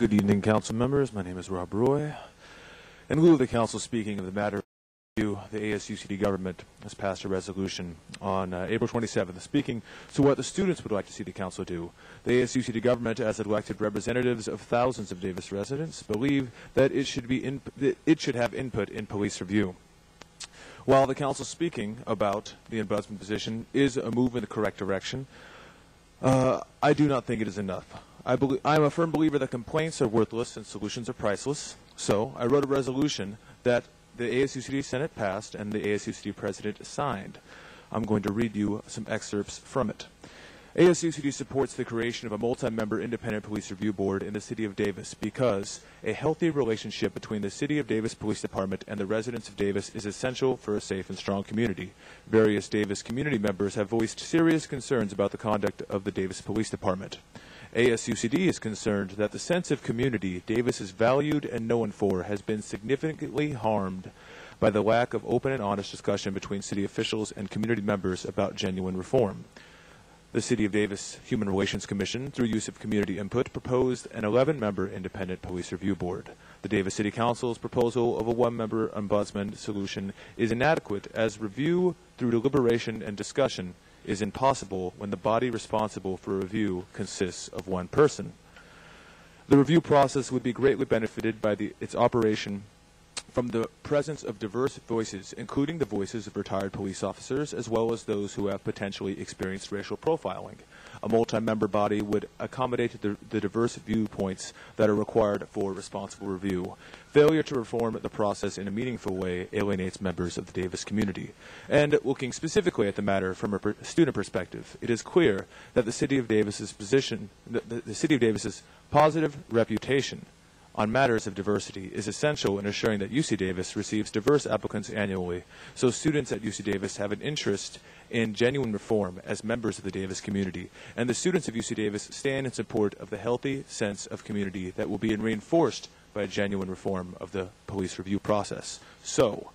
Good evening, council members. My name is Rob Roy. In lieu of the council speaking of the matter, the ASUCD government has passed a resolution on April 27th, speaking to what the students would like to see the council do. The ASUCD government, as elected representatives of thousands of Davis residents, believe that it should have input in police review. While the council speaking about the ombudsman position is a move in the correct direction, I do not think it is enough. I am a firm believer that complaints are worthless and solutions are priceless. So I wrote a resolution that the ASUCD Senate passed and the ASUCD President signed. I'm going to read you some excerpts from it. ASUCD supports the creation of a multi-member independent police review board in the City of Davis because a healthy relationship between the City of Davis Police Department and the residents of Davis is essential for a safe and strong community. Various Davis community members have voiced serious concerns about the conduct of the Davis Police Department. ASUCD is concerned that the sense of community Davis is valued and known for has been significantly harmed by the lack of open and honest discussion between city officials and community members about genuine reform. The City of Davis Human Relations Commission, through use of community input, proposed an 11-member independent police review board. The Davis City Council's proposal of a 1-member ombudsman solution is inadequate, as review through deliberation and discussion is impossible when the body responsible for review consists of one person. The review process would be greatly benefited by its operation from the presence of diverse voices, including the voices of retired police officers, as well as those who have potentially experienced racial profiling. A multi-member body would accommodate the diverse viewpoints that are required for responsible review. Failure to reform the process in a meaningful way alienates members of the Davis community. And looking specifically at the matter from a student perspective, it is clear that the City of Davis's the City of Davis's positive reputation on matters of diversity is essential in assuring that UC Davis receives diverse applicants annually, so students at UC Davis have an interest in genuine reform as members of the Davis community, and the students of UC Davis stand in support of the healthy sense of community that will be reinforced by a genuine reform of the police review process. So,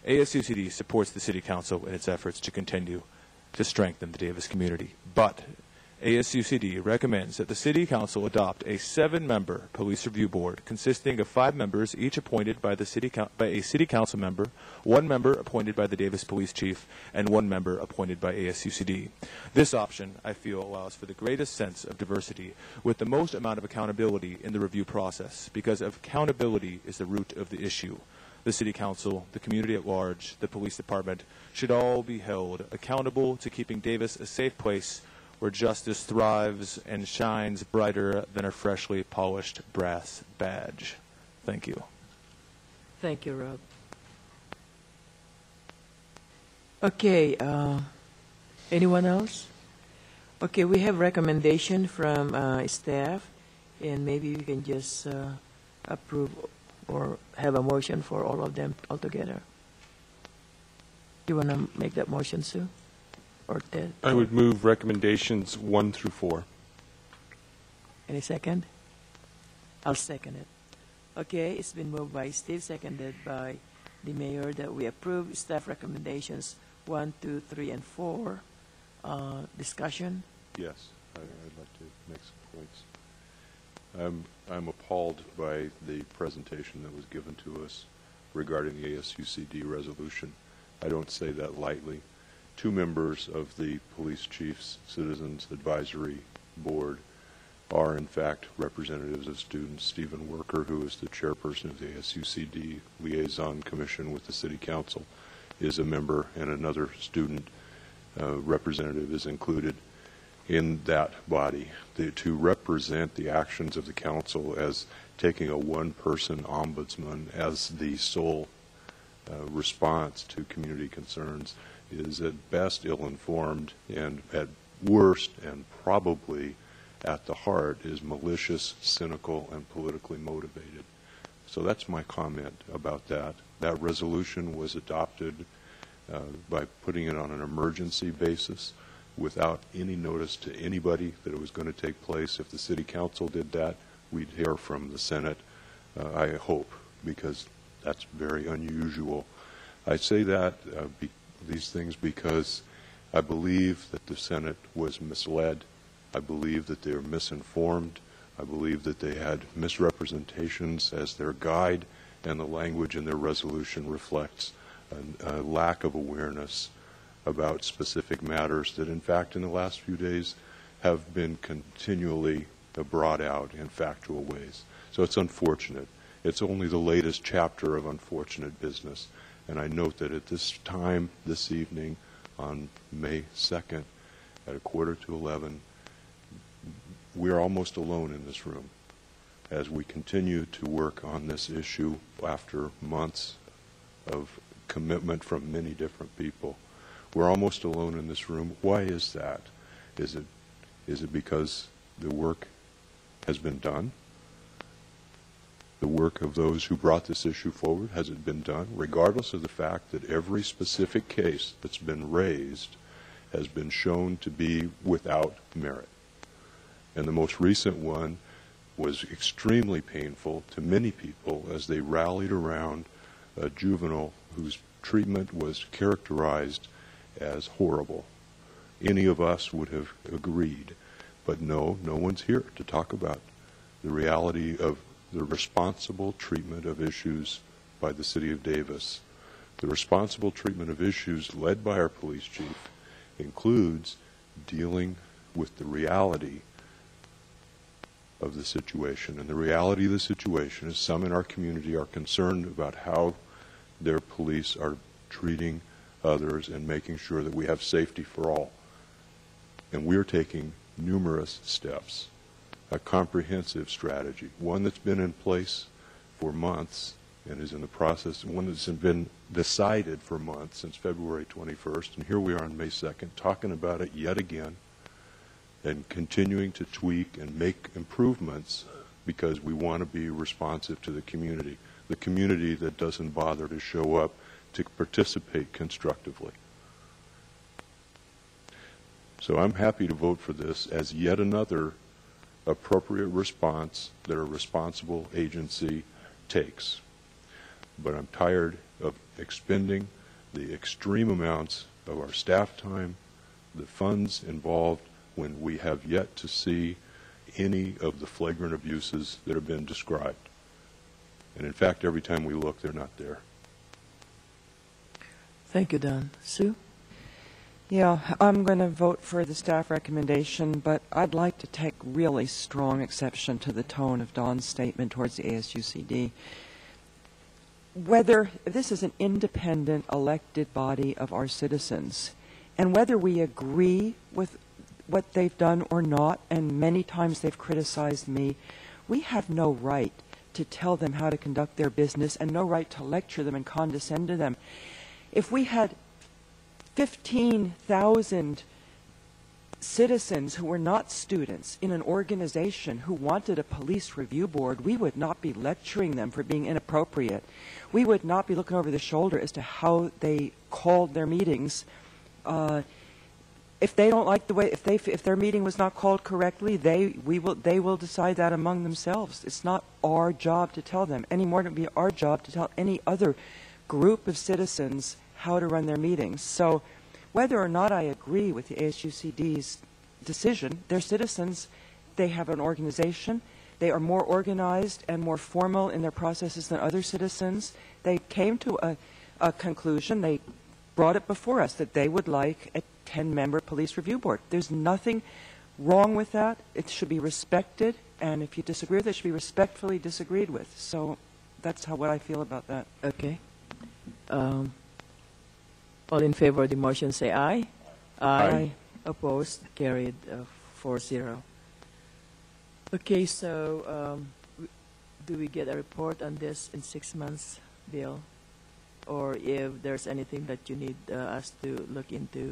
ASUCD supports the City Council in its efforts to continue to strengthen the Davis community, but ASUCD recommends that the City Council adopt a 7-member police review board consisting of 5 members, each appointed by a City Council member, 1 member appointed by the Davis Police Chief, and 1 member appointed by ASUCD. This option, I feel, allows for the greatest sense of diversity with the most amount of accountability in the review process, because accountability is the root of the issue. The City Council, the community at large, the police department should all be held accountable to keeping Davis a safe place where justice thrives and shines brighter than a freshly polished brass badge. Thank you. Thank you, Rob. Okay, anyone else? Okay, we have recommendation from staff, and maybe we can just approve or have a motion for all of them altogether. Do you want to make that motion, Sue? Or Ted? I would move recommendations 1 through 4. Any second? I'll second it. Okay, it's been moved by Steve, seconded by the mayor, that we approve staff recommendations 1, 2, 3, and 4. Discussion? Yes, I'd like to make some points. I'm appalled by the presentation that was given to us regarding the ASUCD resolution. I don't say that lightly. 2 members of the Police Chiefs Citizens Advisory Board are, in fact, representatives of students. Stephen Worker, who is the chairperson of the ASUCD Liaison Commission with the City Council, is a member, and another student representative is included in that body. To represent the actions of the council as taking a one-person ombudsman as the sole response to community concerns is at best ill-informed, and at worst, and probably at the heart, is malicious, cynical, and politically motivated. So that's my comment about that. That resolution was adopted by putting it on an emergency basis without any notice to anybody that it was going to take place. If the City Council did that, we'd hear from the Senate, I hope, because that's very unusual. I say that these things because I believe that the Senate was misled. I believe that they are misinformed I believe that they had misrepresentations as their guide, and the language in their resolution reflects a lack of awareness about specific matters that, in fact, in the last few days have been continually brought out in factual ways. So it's unfortunate. It's only the latest chapter of unfortunate business. And I note that at this time, this evening, on May 2nd, at 10:45, we're almost alone in this room as we continue to work on this issue after months of commitment from many different people. We're almost alone in this room. Why is that? Is it because the work has been done? The work of those who brought this issue forward, has it been done? Regardless of the fact that every specific case that's been raised has been shown to be without merit. And the most recent one was extremely painful to many people as they rallied around a juvenile whose treatment was characterized as horrible. Any of us would have agreed. But no one's here to talk about the reality of the responsible treatment of issues by the City of Davis. The responsible treatment of issues led by our police chief includes dealing with the reality of the situation. And the reality of the situation is some in our community are concerned about how their police are treating others and making sure that we have safety for all. And we're taking numerous steps, a comprehensive strategy, one that's been in place for months and is in the process, one that's been decided for months since February 21st, and here we are on May 2nd talking about it yet again and continuing to tweak and make improvements because we want to be responsive to the community that doesn't bother to show up to participate constructively. So I'm happy to vote for this as yet another appropriate response that a responsible agency takes. But I'm tired of expending the extreme amounts of our staff time, the funds involved, when we have yet to see any of the flagrant abuses that have been described. And in fact, every time we look, they're not there. Thank you, Don. Sue? Yeah, I'm going to vote for the staff recommendation, but I'd like to take really strong exception to the tone of Don's statement towards the ASUCD. Whether this is an independent elected body of our citizens, and whether we agree with what they've done or not, and many times they've criticized me, we have no right to tell them how to conduct their business and no right to lecture them and condescend to them. If we had 15,000 citizens who were not students in an organization who wanted a police review board, we would not be lecturing them for being inappropriate. We would not be looking over the shoulder as to how they called their meetings. If they don't like the way, if their meeting was not called correctly, they will decide that among themselves. It's not our job to tell them any more than it would be our job to tell any other group of citizens how to run their meetings. So whether or not I agree with the ASUCD's decision, they're citizens, they have an organization, they are more organized and more formal in their processes than other citizens. They came to a conclusion, they brought it before us, that they would like a 10-member police review board. There's nothing wrong with that. It should be respected, and if you disagree with it, it should be respectfully disagreed with. So that's what I feel about that. Okay. All in favor of the motion say aye. Aye. Opposed? Carried 4-0. Okay, so do we get a report on this in 6 months, Bill? Or if there's anything that you need us to look into